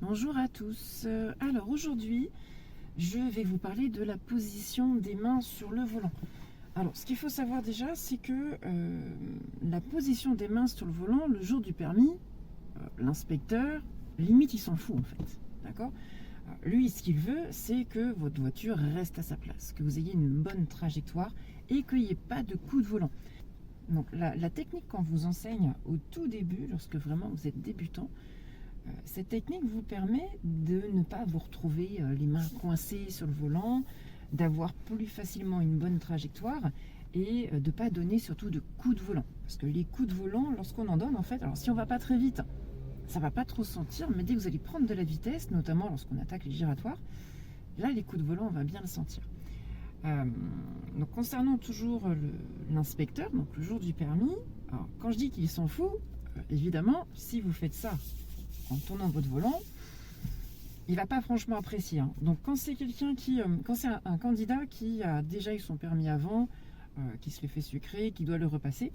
Bonjour à tous. Alors aujourd'hui, je vais vous parler de la position des mains sur le volant. Alors ce qu'il faut savoir déjà, c'est que la position des mains sur le volant, le jour du permis, l'inspecteur, limite il s'en fout en fait. D'accord ? Lui, ce qu'il veut, c'est que votre voiture reste à sa place, que vous ayez une bonne trajectoire et qu'il n'y ait pas de coup de volant. Donc la technique qu'on vous enseigne au tout début, lorsque vraiment vous êtes débutant, cette technique vous permet de ne pas vous retrouver les mains coincées sur le volant, d'avoir plus facilement une bonne trajectoire et de ne pas donner surtout de coups de volant. Parce que les coups de volant, lorsqu'on en donne, en fait, alors si on ne va pas très vite, ça ne va pas trop se sentir, mais dès que vous allez prendre de la vitesse, notamment lorsqu'on attaque les giratoires, là, les coups de volant, on va bien le sentir. Donc concernant toujours l'inspecteur, donc le jour du permis, alors, quand je dis qu'il s'en fout, évidemment, si vous faites ça en tournant votre volant, il va pas franchement apprécier. Donc quand c'est quelqu'un quand c'est un candidat qui a déjà eu son permis avant, qui se l'est fait sucrer, qui doit le repasser,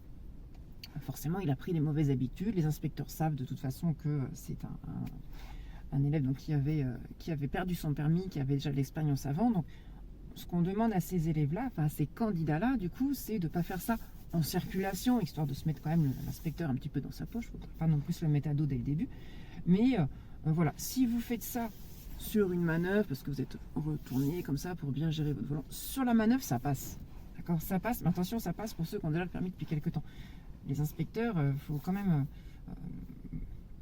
forcément il a pris les mauvaises habitudes. Les inspecteurs savent de toute façon que c'est un élève donc, qui avait perdu son permis, qui avait déjà de l'expérience avant. Donc ce qu'on demande à ces élèves-là, enfin à ces candidats-là, du coup, c'est de ne pas faire ça en circulation, histoire de se mettre quand même l'inspecteur un petit peu dans sa poche. Il ne faut pas non plus le mettre à dos dès le début. Mais voilà, si vous faites ça sur une manœuvre, parce que vous êtes retourné comme ça pour bien gérer votre volant, sur la manœuvre, ça passe. D'accord, ça passe. Mais attention, ça passe pour ceux qui ont déjà le permis depuis quelques temps. Les inspecteurs, faut quand même,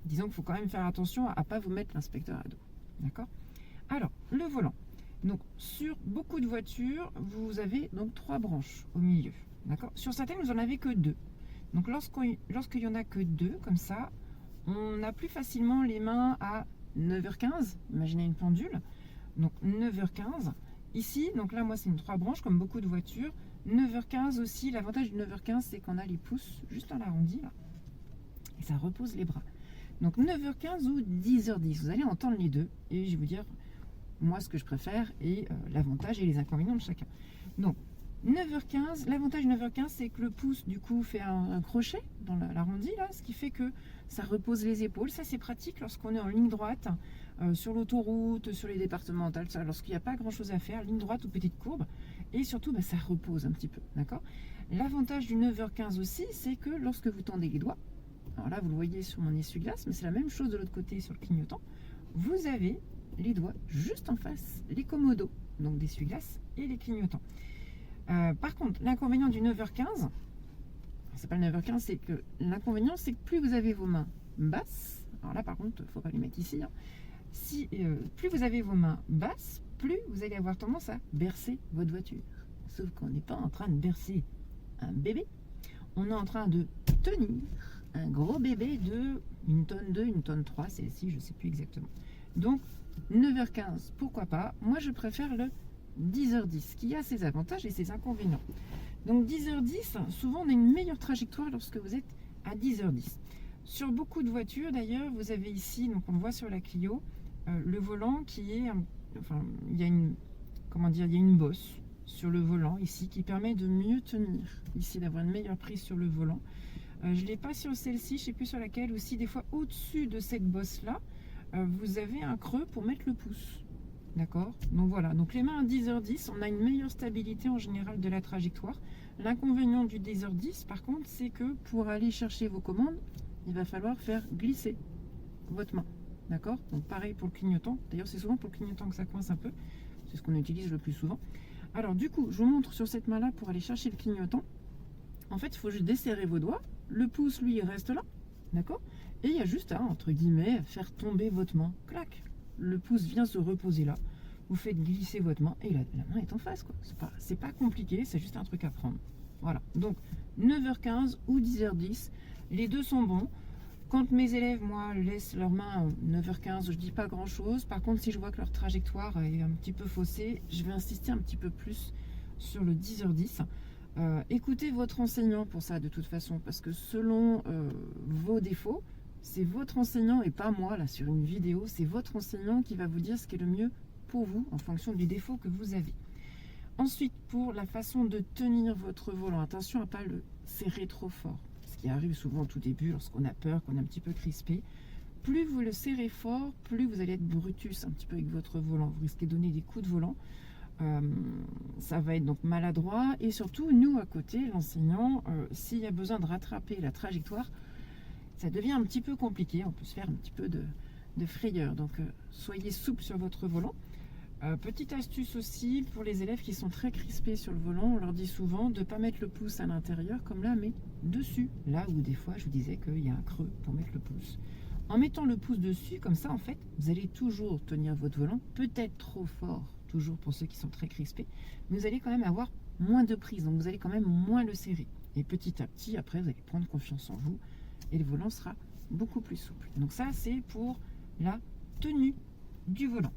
disons qu'il faut quand même faire attention à ne pas vous mettre l'inspecteur à dos. D'accord ? Alors, le volant. Donc, sur beaucoup de voitures, vous avez donc 3 branches au milieu. D'accord ? Sur certaines, vous n'en avez que 2. Donc, lorsqu'il n'y en a que 2, comme ça, on a plus facilement les mains à 9h15. Imaginez une pendule. Donc, 9h15. Ici, donc là, moi, c'est une 3 branches, comme beaucoup de voitures. 9h15 aussi. L'avantage du 9h15, c'est qu'on a les pouces juste à l'arrondi, là. Et ça repose les bras. Donc, 9h15 ou 10h10. Vous allez entendre les deux. Et je vais vous dire moi ce que je préfère et l'avantage et les inconvénients de chacun. Donc 9h15, l'avantage de 9h15 c'est que le pouce du coup fait un crochet dans l'arrondi là, ce qui fait que ça repose les épaules. Ça c'est pratique lorsqu'on est en ligne droite, sur l'autoroute, sur les départementales, lorsqu'il n'y a pas grand chose à faire, ligne droite ou petite courbe, et surtout ça repose un petit peu, d'accord. L'avantage du 9h15 aussi c'est que lorsque vous tendez les doigts, alors là vous le voyez sur mon essuie-glace, mais c'est la même chose de l'autre côté sur le clignotant, vous avez les doigts juste en face, les commodos, donc des essuie-glaces et les clignotants. Par contre, l'inconvénient du 9h15, c'est pas le 9h15, c'est que l'inconvénient, c'est que plus vous avez vos mains basses, alors là par contre, il ne faut pas les mettre ici, hein, plus vous avez vos mains basses, plus vous allez avoir tendance à bercer votre voiture. Sauf qu'on n'est pas en train de bercer un bébé, on est en train de tenir un gros bébé de 1 tonne 2, 1 tonne 3, celle-ci, je ne sais plus exactement. Donc, 9h15, pourquoi pas. Moi, je préfère le 10h10, qui a ses avantages et ses inconvénients. Donc, 10h10, souvent, on a une meilleure trajectoire lorsque vous êtes à 10h10. Sur beaucoup de voitures, d'ailleurs, vous avez ici, donc on le voit sur la Clio, le volant qui est... Enfin, il y a une bosse sur le volant, ici, qui permet de mieux tenir, ici, d'avoir une meilleure prise sur le volant. Je ne l'ai pas sur celle-ci, je ne sais plus sur laquelle, aussi, des fois, au-dessus de cette bosse-là, vous avez un creux pour mettre le pouce. D'accord ? Donc voilà, donc les mains à 10h10, on a une meilleure stabilité en général de la trajectoire. L'inconvénient du 10h10, par contre, c'est que pour aller chercher vos commandes, il va falloir faire glisser votre main. D'accord ? Donc pareil pour le clignotant. D'ailleurs, c'est souvent pour le clignotant que ça coince un peu. C'est ce qu'on utilise le plus souvent. Alors du coup, je vous montre sur cette main-là pour aller chercher le clignotant. En fait, il faut juste desserrer vos doigts. Le pouce, lui, il reste là. D'accord ? Et il y a juste à, entre guillemets, faire tomber votre main. Clac. Le pouce vient se reposer là. Vous faites glisser votre main et la main est en face, quoi. C'est pas compliqué, c'est juste un truc à prendre. Voilà. Donc, 9h15 ou 10h10, les deux sont bons. Quand mes élèves, moi, laissent leurs mains 9h15, je dis pas grand-chose. Par contre, si je vois que leur trajectoire est un petit peu faussée, je vais insister un petit peu plus sur le 10h10. Écoutez votre enseignant pour ça, de toute façon, parce que selon vos défauts, c'est votre enseignant et pas moi, là, sur une vidéo. C'est votre enseignant qui va vous dire ce qui est le mieux pour vous, en fonction du défaut que vous avez. Ensuite, pour la façon de tenir votre volant, attention à ne pas le serrer trop fort. Ce qui arrive souvent au tout début, lorsqu'on a peur, qu'on est un petit peu crispé. plus vous le serrez fort, plus vous allez être brutus un petit peu avec votre volant. Vous risquez de donner des coups de volant. Ça va être donc maladroit. Et surtout, nous, à côté, l'enseignant, s'il y a besoin de rattraper la trajectoire, ça devient un petit peu compliqué. On peut se faire un petit peu de frayeur. Donc, soyez souple sur votre volant. Petite astuce aussi pour les élèves qui sont très crispés sur le volant, on leur dit souvent de ne pas mettre le pouce à l'intérieur comme là, mais dessus. Là où des fois je vous disais qu'il y a un creux pour mettre le pouce. En mettant le pouce dessus, comme ça en fait, vous allez toujours tenir votre volant, peut-être trop fort, toujours pour ceux qui sont très crispés, mais vous allez quand même avoir moins de prise, donc vous allez quand même moins le serrer. Et petit à petit, après, vous allez prendre confiance en vous et le volant sera beaucoup plus souple. Donc ça, c'est pour la tenue du volant.